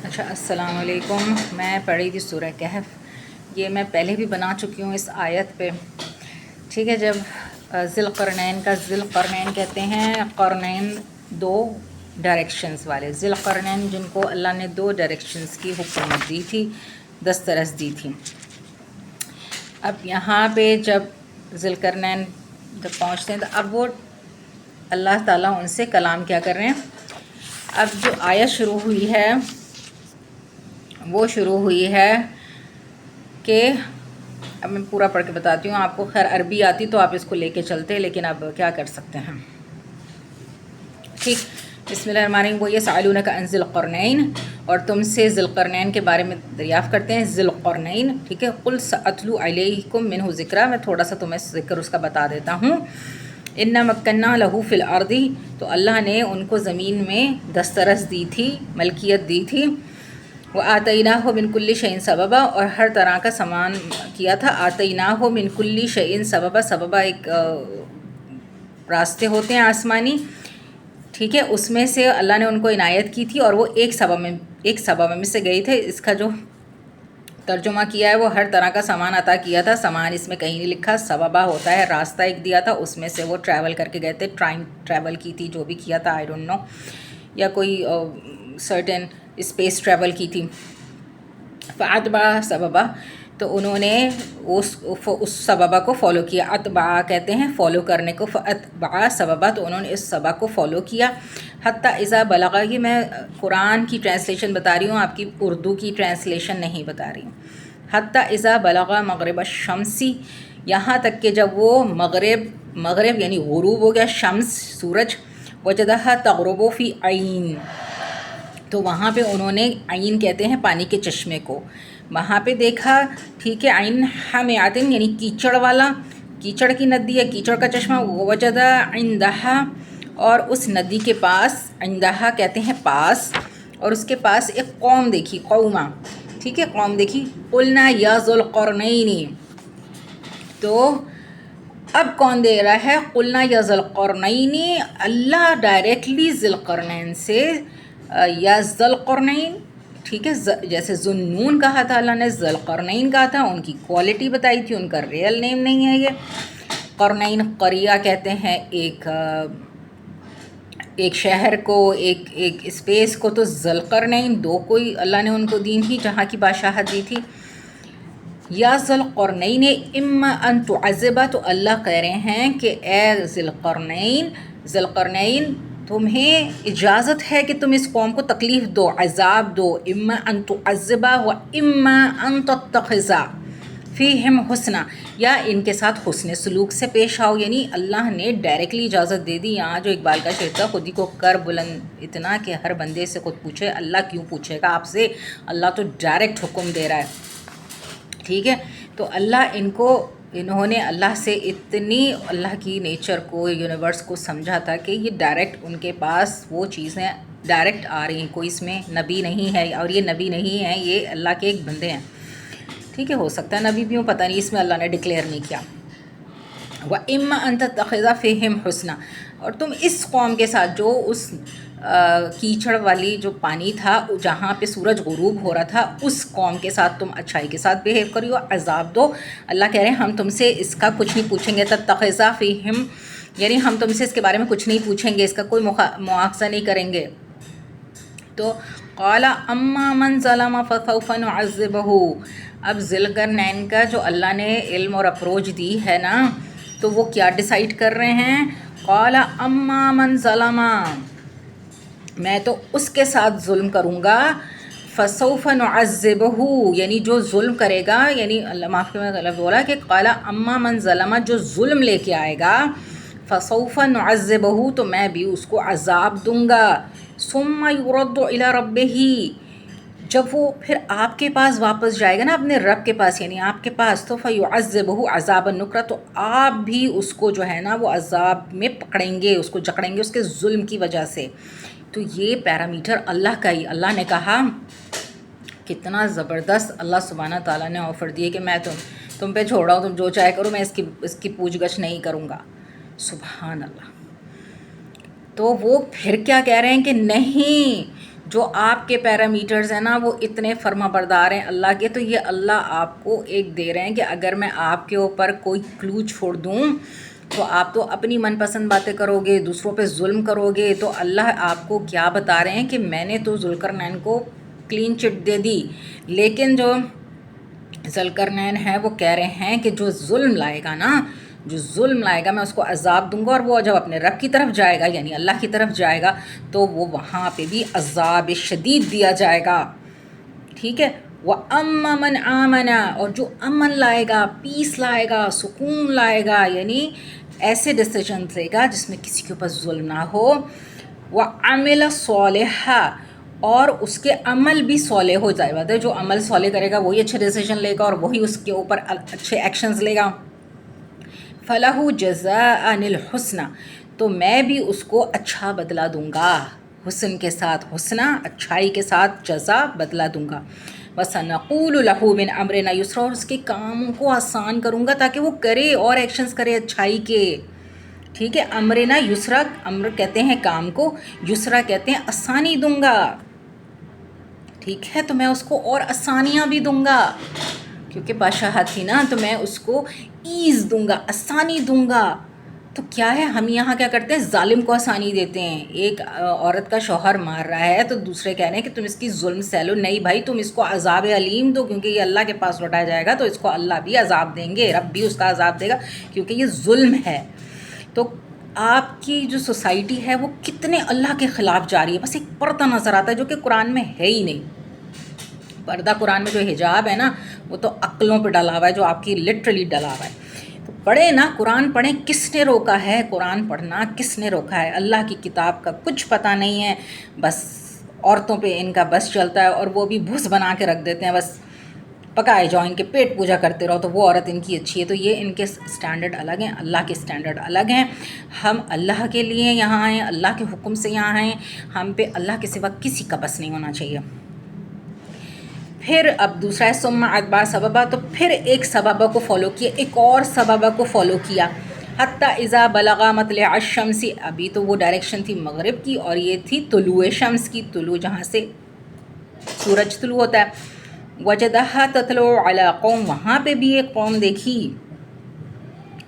اچھا، السلام علیکم. میں پڑھی تھی سورہ کہف. یہ میں پہلے بھی بنا چکی ہوں اس آیت پہ. ٹھیک ہے. جب ذی القرنین کا ذی القرنین کہتے ہیں، قرنین دو ڈائریکشنز والے. ذی القرنین جن کو اللہ نے دو ڈائریکشنز کی حکومت دی تھی، دسترس دی تھی. اب یہاں پہ جب ذی القرنین جب پہنچتے ہیں تو اب وہ اللہ تعالیٰ ان سے کلام کیا کر رہے ہیں. اب جو آیت شروع ہوئی ہے وہ شروع ہوئی ہے کہ اب میں پورا پڑھ کے بتاتی ہوں آپ کو. خیر عربی آتی تو آپ اس کو لے کے چلتے، لیکن اب کیا کر سکتے ہیں. ٹھیک. بسم اللہ الرحمن الرحیم. وہ یسألونک عن ذی القرنین، اور تم سے ذی القرنین کے بارے میں دریافت کرتے ہیں. ذی القرنین، ٹھیک ہے. قل سأتلو علیکم منہ ذکرا، میں تھوڑا سا تمہیں ذکر اس کا بتا دیتا ہوں. انا مکننا لہو فی الارض، تو اللہ نے ان کو زمین میں دسترس دی تھی، ملکیت دی تھی. وآتیناہ من کل شیء سببا، اور ہر طرح کا سامان کیا تھا. آتیناہ من کل شیء سببا، سببا ایک راستے ہوتے ہیں آسمانی، ٹھیک ہے. اس میں سے اللہ نے ان کو عنایت کی تھی، اور وہ ایک سبب میں سے گئی تھے. اس کا جو ترجمہ کیا ہے وہ ہر طرح کا سامان عطا کیا تھا. سامان اس میں کہیں نہیں لکھا، سببا ہوتا ہے راستہ ایک دیا تھا، اس میں سے وہ ٹریول کر کے گئے تھے. ٹریول کی تھی، جو بھی کیا تھا آئی ڈونٹ نو، یا کوئی سرٹن اسپیس ٹریول کی تھی. فاتبع سببا، تو انہوں نے اس سببہ کو فالو کیا. اتبع کہتے ہیں فالو کرنے کو. فاتبع سببا، تو انہوں نے اس سبب کو فالو کیا. حتیٰ اذا بلغ، یہ میں قرآن کی ٹرانسلیشن بتا رہی ہوں، آپ کی اردو کی ٹرانسلیشن نہیں بتا رہی ہوں. حتیٰ اذا بلغ مغرب الشمس، یہاں تک کہ جب وہ مغرب یعنی غروب ہو گیا، شمس سورج. وجدہا تغرب فی عین، تو وہاں پہ انہوں نے، عین کہتے ہیں پانی کے چشمے کو، وہاں پہ دیکھا. ٹھیک ہے. عین حامعۃ یعنی کیچڑ والا، کیچڑ کی ندی ہے، کیچڑ کا چشمہ. وجدا عندہا، اور اس ندی کے پاس، عندہا کہتے ہیں پاس، اور اس کے پاس ایک قوم دیکھی، قومہ. ٹھیک ہے. قوم دیکھی. قلنا یا ذو القرنین، تو اب کون دے رہا ہے؟ قلنا یا ذو القرنین، اللہ ڈائریکٹلی ذی القرنین سے، یا ذو القرنین. ٹھیک ہے. جیسے ذوالنون کہا تھا اللہ نے، ذو القرنین کہا تھا. ان کی کوالٹی بتائی تھی، ان کا ریئل نیم نہیں ہے یہ. قرنین قریہ کہتے ہیں ایک شہر کو، ایک اسپیس کو. تو ذو القرنین دو کوئی اللہ نے ان کو دی تھی، جہاں کی بادشاہت دی تھی. یا ذو القرنین اما ان تعذب، تو اللہ کہہ رہے ہیں کہ اے ذی القرنین تمہیں اجازت ہے کہ تم اس قوم کو تکلیف دو، عذاب دو. اما ان تعذب و اما ان تتخذ فیہم حسنا، یا ان کے ساتھ حسن سلوک سے پیش آؤ. یعنی اللہ نے ڈائریکٹلی اجازت دے دی. یہاں جو اقبال کا شعر تھا، خود ہی کو کر بلند اتنا کہ ہر بندے سے خود پوچھے، اللہ کیوں پوچھے گا آپ سے؟ اللہ تو ڈائریکٹ حکم دے رہا ہے. ٹھیک ہے. تو انہوں نے اللہ سے اتنی اللہ کی نیچر کو، یونیورس کو سمجھا تھا کہ یہ ڈائریکٹ ان کے پاس وہ چیزیں ڈائریکٹ آ رہی ہیں. کوئی اس میں نبی نہیں ہے، اور یہ نبی نہیں ہے، یہ اللہ کے ایک بندے ہیں. ٹھیک ہے. ہو سکتا ہے نبی بھی ہوں، پتہ نہیں، اس میں اللہ نے ڈکلیئر نہیں کیا. وَإِمَّا أَن تَتَّخِذَ فِيهِمْ حُسْنًا، اور تم اس قوم کے ساتھ جو اس کیچڑ والی جو پانی تھا جہاں پہ سورج غروب ہو رہا تھا، اس قوم کے ساتھ تم اچھائی کے ساتھ بیہیو کریو، عذاب دو. اللہ کہہ رہے ہیں ہم تم سے اس کا کچھ نہیں پوچھیں گے. تَتَّخِذَ فِيهِمْ، یعنی ہم تم سے اس کے بارے میں کچھ نہیں پوچھیں گے، اس کا کوئی مواخذہ نہیں کریں گے. تو قال اما من ظلم فسوف نعذبه، اب ذی القرنین کا جو اللہ نے علم اور اپروچ دی ہے نا، تو وہ کیا ڈیسائیڈ کر رہے ہیں؟ قال اما من ظلم، میں تو اس کے ساتھ ظلم کروں گا. فسوف نعذبہ، یعنی جو ظلم کرے گا، یعنی اللہ معاف میں غلط بولا کہ قال اما من ظلم، جو ظلم لے کے آئے گا. فسوف نعذبہ، تو میں بھی اس کو عذاب دوں گا. ثم یرد الی ربہ، جب وہ پھر آپ کے پاس واپس جائے گا نا، اپنے رب کے پاس، یعنی آپ کے پاس. تو فیعذبہ عذابا نکرا، تو آپ بھی اس کو جو ہے نا وہ عذاب میں پکڑیں گے، اس کو جکڑیں گے اس کے ظلم کی وجہ سے. تو یہ پیرامیٹر اللہ کا ہی. اللہ نے کہا کتنا زبردست اللہ سبحانہ تعالیٰ نے آفر دیے کہ میں تم پہ چھوڑا ہوں، تم جو چاہے کرو، میں اس کی پوچھ گچھ نہیں کروں گا. سبحان اللہ. تو وہ پھر کیا کہہ رہے ہیں کہ نہیں، جو آپ کے پیرامیٹرز ہیں نا وہ اتنے فرما بردار ہیں اللہ کے، تو یہ اللہ آپ کو ایک دے رہے ہیں کہ اگر میں آپ کے اوپر کوئی کلو چھوڑ دوں تو آپ تو اپنی من پسند باتیں کرو گے، دوسروں پہ ظلم کرو گے، تو اللہ آپ کو کیا بتا رہے ہیں کہ میں نے تو ذوالقرنین کو کلین چٹ دے دی، لیکن جو ذوالقرنین ہے وہ کہہ رہے ہیں کہ جو ظلم لائے گا نا، جو ظلم لائے گا میں اس کو عذاب دوں گا، اور وہ جب اپنے رب کی طرف جائے گا یعنی اللہ کی طرف جائے گا تو وہ وہاں پہ بھی عذاب شدید دیا جائے گا، ٹھیک ہے۔ وَأَمَّا مَنْ آمَنَ، اور جو امن لائے گا، پیس لائے گا، سکون لائے گا، یعنی ایسے ڈیسیجن لے گا جس میں کسی کے اوپر ظلم نہ ہو، وَعَمِلَ صَالِحًا، اور اس کے عمل بھی صالح ہو جائے گا، جو عمل صالح کرے گا وہی اچھے ڈیسیجن لے گا اور وہی اس کے اوپر اچھے ایکشنز لے گا، فَلَهُ جَزَاءً الْحُسْنَى، تو میں بھی اس کو اچھا بدلہ دوں گا، حسن کے ساتھ حسنہ، اچھائی کے ساتھ جزا بدلہ دوں گا، وَسَنَقُولُ لَهُ مِنْ أَمْرِنَا يُسْرًا، اور اس کے کاموں کو آسان کروں گا تاکہ وہ کرے اور ایکشنز کرے اچھائی کے، ٹھیک ہے۔ امرنا یسرا، امر کہتے ہیں کام کو، یسرا کہتے ہیں آسانی دوں گا، ٹھیک ہے، تو میں اس کو اور آسانیاں بھی دوں گا، کیونکہ بادشاہت تھی نا، تو میں اس کو ایز دوں گا، آسانی دوں گا۔ تو کیا ہے، ہم یہاں کیا کرتے ہیں، ظالم کو آسانی دیتے ہیں، ایک عورت کا شوہر مار رہا ہے تو دوسرے کہہ رہے ہیں کہ تم اس کی ظلم سہ لو، نہیں بھائی تم اس کو عذاب علیم دو، کیونکہ یہ اللہ کے پاس لوٹایا جائے گا تو اس کو اللہ بھی عذاب دیں گے، رب بھی اس کا عذاب دے گا، کیونکہ یہ ظلم ہے۔ تو آپ کی جو سوسائٹی ہے وہ کتنے اللہ کے خلاف جا رہی ہے، بس ایک پردہ نظر آتا ہے جو کہ قرآن میں ہے ہی نہیں۔ پردہ قرآن میں جو حجاب ہے نا وہ تو عقلوں پہ ڈلا ہوا ہے، جو آپ کی لٹرلی ڈلا ہوا ہے۔ تو پڑھیں نا، قرآن پڑھیں، کس نے روکا ہے قرآن پڑھنا، کس نے روکا ہے؟ اللہ کی کتاب کا کچھ پتہ نہیں ہے، بس عورتوں پہ ان کا بس چلتا ہے، اور وہ بھی بھس بنا کے رکھ دیتے ہیں، بس پکائے جاؤ، ان کے پیٹ پوجا کرتے رہو تو وہ عورت ان کی اچھی ہے۔ تو یہ ان کے سٹینڈرڈ الگ ہیں، اللہ کے سٹینڈرڈ الگ ہیں۔ ہم اللہ کے لیے یہاں ہیں، اللہ کے حکم سے یہاں ہیں، ہم پہ اللہ کے سوا کسی کا بس نہیں ہونا چاہیے۔ پھر اب دوسرا ہے ثم اتبع سببا، تو پھر ایک سببہ کو فالو کیا، ایک اور سببہ کو فالو کیا، حتی اذا بلغ مطلع الشمس، ابھی تو وہ ڈائریکشن تھی مغرب کی اور یہ تھی طلوع شمس کی، طلوع جہاں سے سورج طلوع ہوتا ہے، وجدہا تطلع علی قوم، وہاں پہ بھی ایک قوم دیکھی،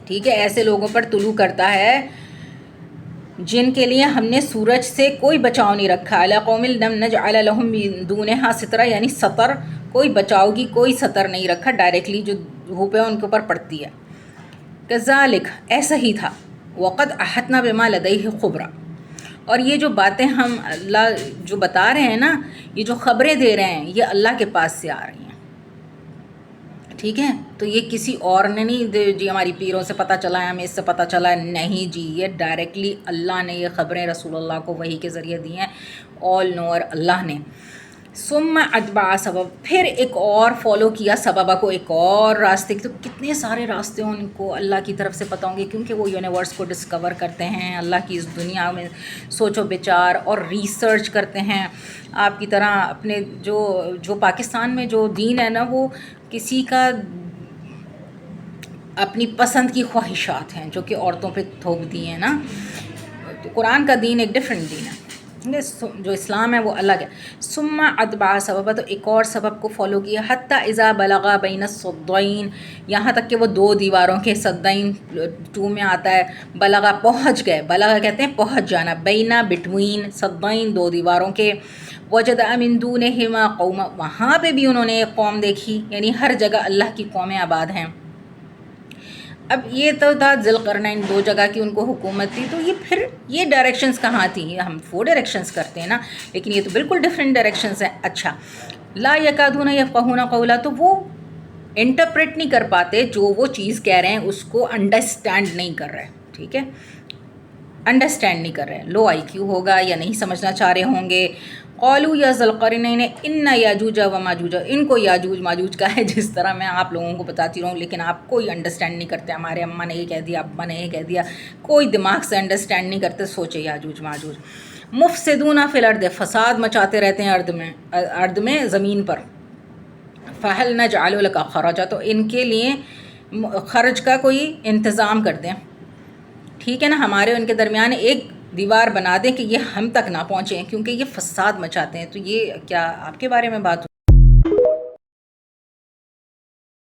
ٹھیک ہے، ایسے لوگوں پر طلوع کرتا ہے جن کے لیے ہم نے سورج سے کوئی بچاؤ نہیں رکھا، علی قوم لم نجعل لهم من دونها سترا، یعنی سطر، کوئی بچاؤ کی کوئی سطر نہیں رکھا، ڈائریکٹلی جو دھوپ ہے ان کے اوپر پڑتی ہے۔ کذالک، ایسا ہی تھا، وقد احطنا بما لدیہ خبرا، اور یہ جو باتیں ہم اللہ جو بتا رہے ہیں نا، یہ جو خبریں دے رہے ہیں یہ اللہ کے پاس سے آ رہی ہیں، ٹھیک ہے، تو یہ کسی اور نے نہیں جی ہماری پیروں سے پتہ چلا ہے، ہمیں اس سے پتہ چلا ہے، نہیں جی، یہ ڈائریکٹلی اللہ نے یہ خبریں رسول اللہ کو وحی کے ذریعے دی ہیں، آل نوور اللہ نے۔ ثم اتبع سبب، پھر ایک اور فالو کیا سببہ کو، ایک اور راستے، تو کتنے سارے راستے ان کو اللہ کی طرف سے پتہ ہوں گے، کیونکہ وہ یونیورس کو ڈسکور کرتے ہیں، اللہ کی اس دنیا میں سوچ و بچار اور ریسرچ کرتے ہیں، آپ کی طرح اپنے جو پاکستان میں جو دین ہے نا وہ کسی کا اپنی پسند کی خواہشات ہیں جو کہ عورتوں پہ تھوپ دی ہیں نا، تو قرآن کا دین ایک ڈیفرنٹ دین ہے، جو اسلام ہے وہ الگ ہے۔ ثم اتبع سببا، تو ایک اور سبب کو فالو کیا، حتی اذا بلغ بین الصدین، یہاں تک کہ وہ دو دیواروں کے، صدین 2 میں آتا ہے، بلغا پہنچ گئے، بلغا کہتے ہیں پہنچ جانا، بینا بٹوین، صدین 2 دیواروں کے، وجد من دونہما قوما، وہاں پہ بھی انہوں نے ایک قوم دیکھی، یعنی ہر جگہ اللہ کی قومیں آباد ہیں۔ اب یہ تو تھا ذوالقرنین، 2 جگہ کی ان کو حکومت تھی، تو یہ پھر یہ ڈائریکشنز کہاں تھیں، ہم 4 ڈائریکشنز کرتے ہیں نا، لیکن یہ تو بالکل ڈفرینٹ ڈائریکشنز ہیں۔ اچھا، لا یکادون یفقہون قولا، تو وہ انٹرپریٹ نہیں کر پاتے، جو وہ چیز کہہ رہے ہیں اس کو انڈرسٹینڈ نہیں کر رہے، ٹھیک ہے، انڈرسٹینڈ نہیں کر رہے، لو آئی کیو ہوگا یا نہیں سمجھنا چاہ رہے ہوں گے۔ قالوا یا ذوالقرنین ان یاجوج و ماجوج، ان کو یاجوج ماجوج کا ہے، جس طرح میں آپ لوگوں کو بتاتی رہوں، لیکن آپ کوئی انڈرسٹینڈ نہیں کرتے، ہمارے اماں نے یہ کہہ دیا، ابا نے یہ کہہ دیا، کوئی دماغ سے انڈرسٹینڈ نہیں کرتے، سوچے یاجوج ماجوج مفسدون فی الارض، فساد مچاتے رہتے ہیں ارض میں زمین پر، فہل نجعل لک خرجا، تو ان کے لیے خرچ کا کوئی انتظام کر دیں، ٹھیک ہے نا، ہمارے ان کے درمیان ایک دیوار بنا دیں کہ یہ ہم تک نہ پہنچیں، کیونکہ یہ فساد مچاتے ہیں۔ تو یہ کیا آپ کے بارے میں بات